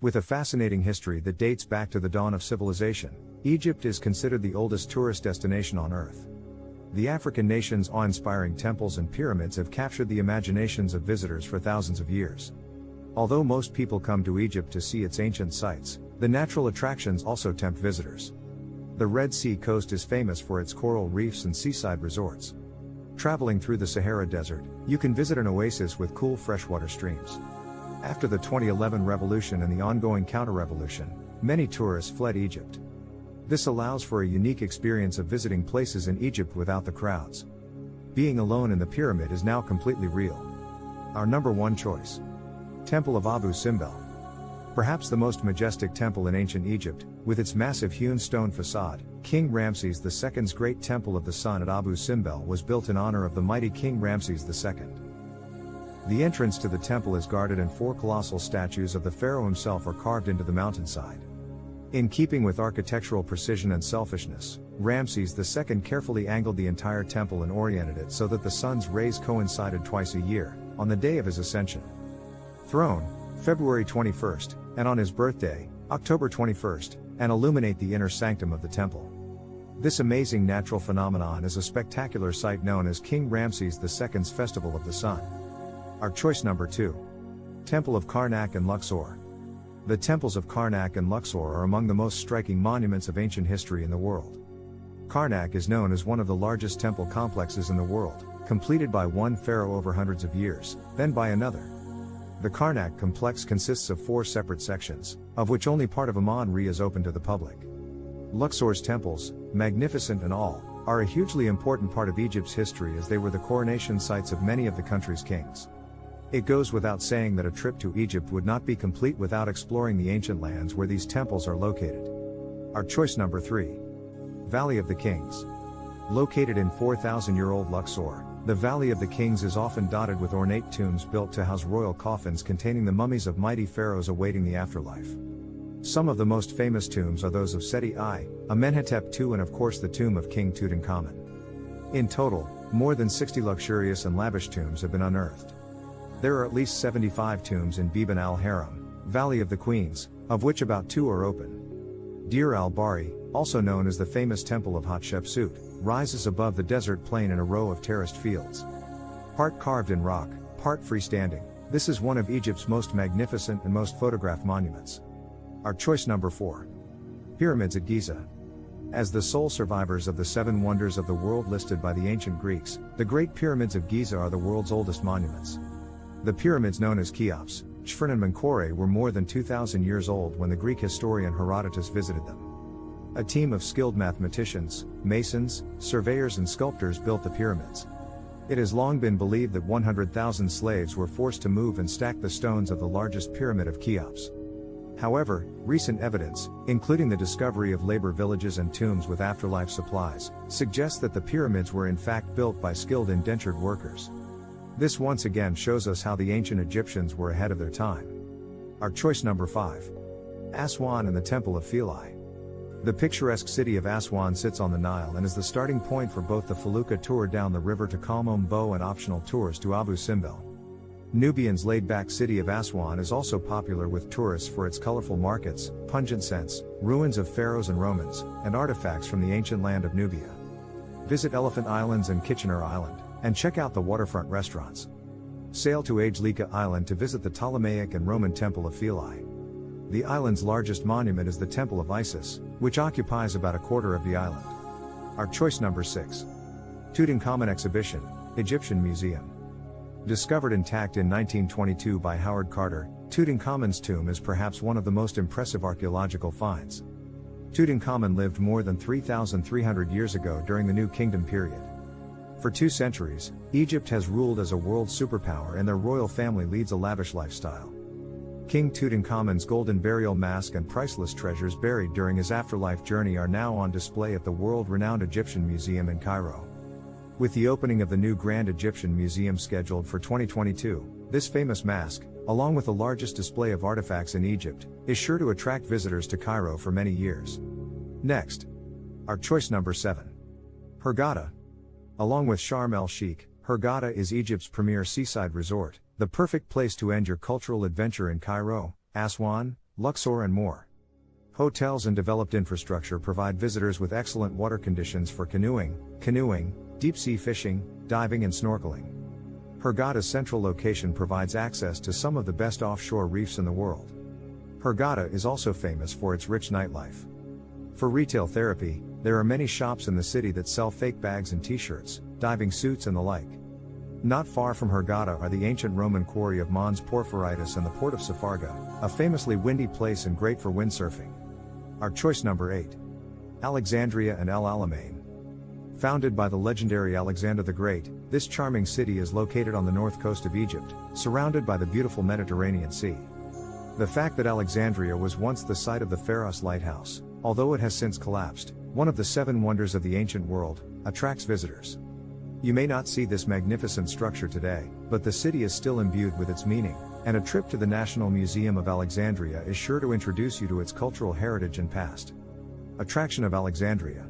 With a fascinating history that dates back to the dawn of civilization, Egypt is considered the oldest tourist destination on Earth. The African nation's awe-inspiring temples and pyramids have captured the imaginations of visitors for thousands of years. Although most people come to Egypt to see its ancient sites, the natural attractions also tempt visitors. The Red Sea coast is famous for its coral reefs and seaside resorts. Traveling through the Sahara Desert, you can visit an oasis with cool freshwater streams. After the 2011 revolution and the ongoing counter-revolution, many tourists fled Egypt. This allows for a unique experience of visiting places in Egypt without the crowds. Being alone in the pyramid is now completely real. Our number 1 choice. Temple of Abu Simbel. Perhaps the most majestic temple in ancient Egypt, with its massive hewn stone facade, King Ramses II's Great Temple of the Sun at Abu Simbel was built in honor of the mighty King Ramses II. The entrance to the temple is guarded and 4 colossal statues of the pharaoh himself are carved into the mountainside. In keeping with architectural precision and selfishness, Ramses II carefully angled the entire temple and oriented it so that the sun's rays coincided twice a year, on the day of his ascension. Throne, February 21st, and on his birthday, October 21st, and illuminate the inner sanctum of the temple. This amazing natural phenomenon is a spectacular site known as King Ramses II's Festival of the Sun. Our choice number 2. Temple of Karnak and Luxor. The temples of Karnak and Luxor are among the most striking monuments of ancient history in the world. Karnak is known as one of the largest temple complexes in the world, completed by one pharaoh over hundreds of years, then by another. The Karnak complex consists of 4 separate sections, of which only part of Amon-Re is open to the public. Luxor's temples, magnificent and all, are a hugely important part of Egypt's history as they were the coronation sites of many of the country's kings. It goes without saying that a trip to Egypt would not be complete without exploring the ancient lands where these temples are located. Our choice number 3. Valley of the Kings. Located in 4,000-year-old Luxor, the Valley of the Kings is often dotted with ornate tombs built to house royal coffins containing the mummies of mighty pharaohs awaiting the afterlife. Some of the most famous tombs are those of Seti I, Amenhotep II and of course the tomb of King Tutankhamun. In total, more than 60 luxurious and lavish tombs have been unearthed. There are at least 75 tombs in Biban al-Haram, Valley of the Queens, of which about 2 are open. Deir al-Bahri, also known as the famous Temple of Hatshepsut, rises above the desert plain in a row of terraced fields. Part carved in rock, part freestanding, this is one of Egypt's most magnificent and most photographed monuments. Our choice number 4. Pyramids at Giza. As the sole survivors of the 7 wonders of the world listed by the ancient Greeks, the Great Pyramids of Giza are the world's oldest monuments. The pyramids known as Cheops, Chfren and Menkaure were more than 2,000 years old when the Greek historian Herodotus visited them. A team of skilled mathematicians, masons, surveyors and sculptors built the pyramids. It has long been believed that 100,000 slaves were forced to move and stack the stones of the largest pyramid of Cheops. However, recent evidence, including the discovery of labor villages and tombs with afterlife supplies, suggests that the pyramids were in fact built by skilled indentured workers. This once again shows us how the ancient Egyptians were ahead of their time. Our choice number 5. Aswan and the Temple of Philae. The picturesque city of Aswan sits on the Nile and is the starting point for both the Felucca tour down the river to Kalmombo and optional tours to Abu Simbel. Nubian's laid-back city of Aswan is also popular with tourists for its colorful markets, pungent scents, ruins of pharaohs and Romans, and artifacts from the ancient land of Nubia. Visit Elephant Islands and Kitchener Island, and check out the waterfront restaurants. Sail to Agelika Island to visit the Ptolemaic and Roman Temple of Philae. The island's largest monument is the Temple of Isis, which occupies about a quarter of the island. Our choice number 6. Tutankhamun Exhibition, Egyptian Museum. Discovered intact in 1922 by Howard Carter, Tutankhamun's tomb is perhaps one of the most impressive archaeological finds. Tutankhamun lived more than 3,300 years ago during the New Kingdom period. For 2 centuries, Egypt has ruled as a world superpower and their royal family leads a lavish lifestyle. King Tutankhamun's golden burial mask and priceless treasures buried during his afterlife journey are now on display at the world-renowned Egyptian Museum in Cairo. With the opening of the new Grand Egyptian Museum scheduled for 2022, this famous mask, along with the largest display of artifacts in Egypt, is sure to attract visitors to Cairo for many years. Next. Our choice number 7. Hurghada. Along with Sharm el-Sheikh, Hurghada is Egypt's premier seaside resort, the perfect place to end your cultural adventure in Cairo, Aswan, Luxor and more. Hotels and developed infrastructure provide visitors with excellent water conditions for canoeing, deep-sea fishing, diving and snorkeling. Hurghada's central location provides access to some of the best offshore reefs in the world. Hurghada is also famous for its rich nightlife. For retail therapy, there are many shops in the city that sell fake bags and t-shirts, diving suits and the like. Not far from Hurghada are the ancient Roman quarry of Mons Porphyritus and the port of Safarga, a famously windy place and great for windsurfing. Our choice number 8. Alexandria and El Alamein. Founded by the legendary Alexander the Great, this charming city is located on the north coast of Egypt, surrounded by the beautiful Mediterranean Sea. The fact that Alexandria was once the site of the Pharos Lighthouse, although it has since collapsed, one of the 7 wonders of the ancient world, attracts visitors. You may not see this magnificent structure today, but the city is still imbued with its meaning, and a trip to the National Museum of Alexandria is sure to introduce you to its cultural heritage and past. Attraction of Alexandria.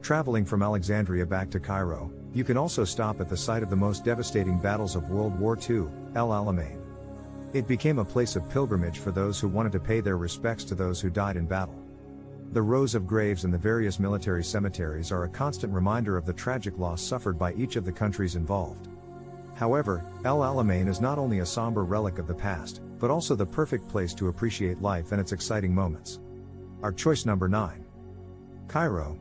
Traveling from Alexandria back to Cairo, you can also stop at the site of the most devastating battles of World War II, El Alamein. It became a place of pilgrimage for those who wanted to pay their respects to those who died in battle. The rows of graves in the various military cemeteries are a constant reminder of the tragic loss suffered by each of the countries involved. However, El Alamein is not only a somber relic of the past, but also the perfect place to appreciate life and its exciting moments. Our choice number 9. Cairo.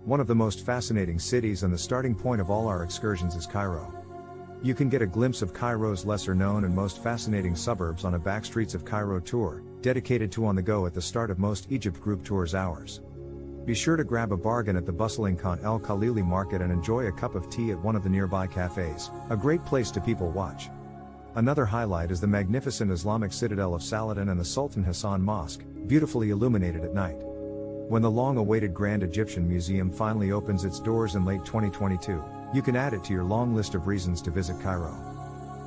One of the most fascinating cities and the starting point of all our excursions is Cairo. You can get a glimpse of Cairo's lesser known and most fascinating suburbs on a Backstreets of Cairo tour, dedicated to On the Go at the start of most Egypt group tours hours. Be sure to grab a bargain at the bustling Khan El Khalili market and enjoy a cup of tea at one of the nearby cafes, a great place to people watch. Another highlight is the magnificent Islamic citadel of Saladin and the Sultan Hassan Mosque, beautifully illuminated at night. When the long-awaited Grand Egyptian Museum finally opens its doors in late 2022, you can add it to your long list of reasons to visit Cairo.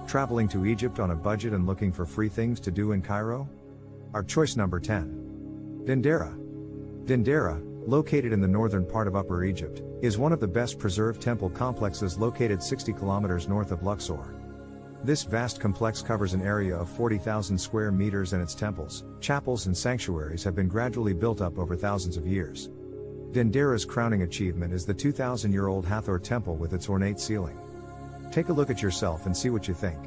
Traveling to Egypt on a budget and looking for free things to do in Cairo? Our choice number 10. Dendera. Dendera, located in the northern part of Upper Egypt, is one of the best preserved temple complexes located 60 kilometers north of Luxor. This vast complex covers an area of 40,000 square meters and its temples, chapels and sanctuaries have been gradually built up over thousands of years. Dendera's crowning achievement is the 2,000-year-old Hathor temple with its ornate ceiling. Take a look at yourself and see what you think.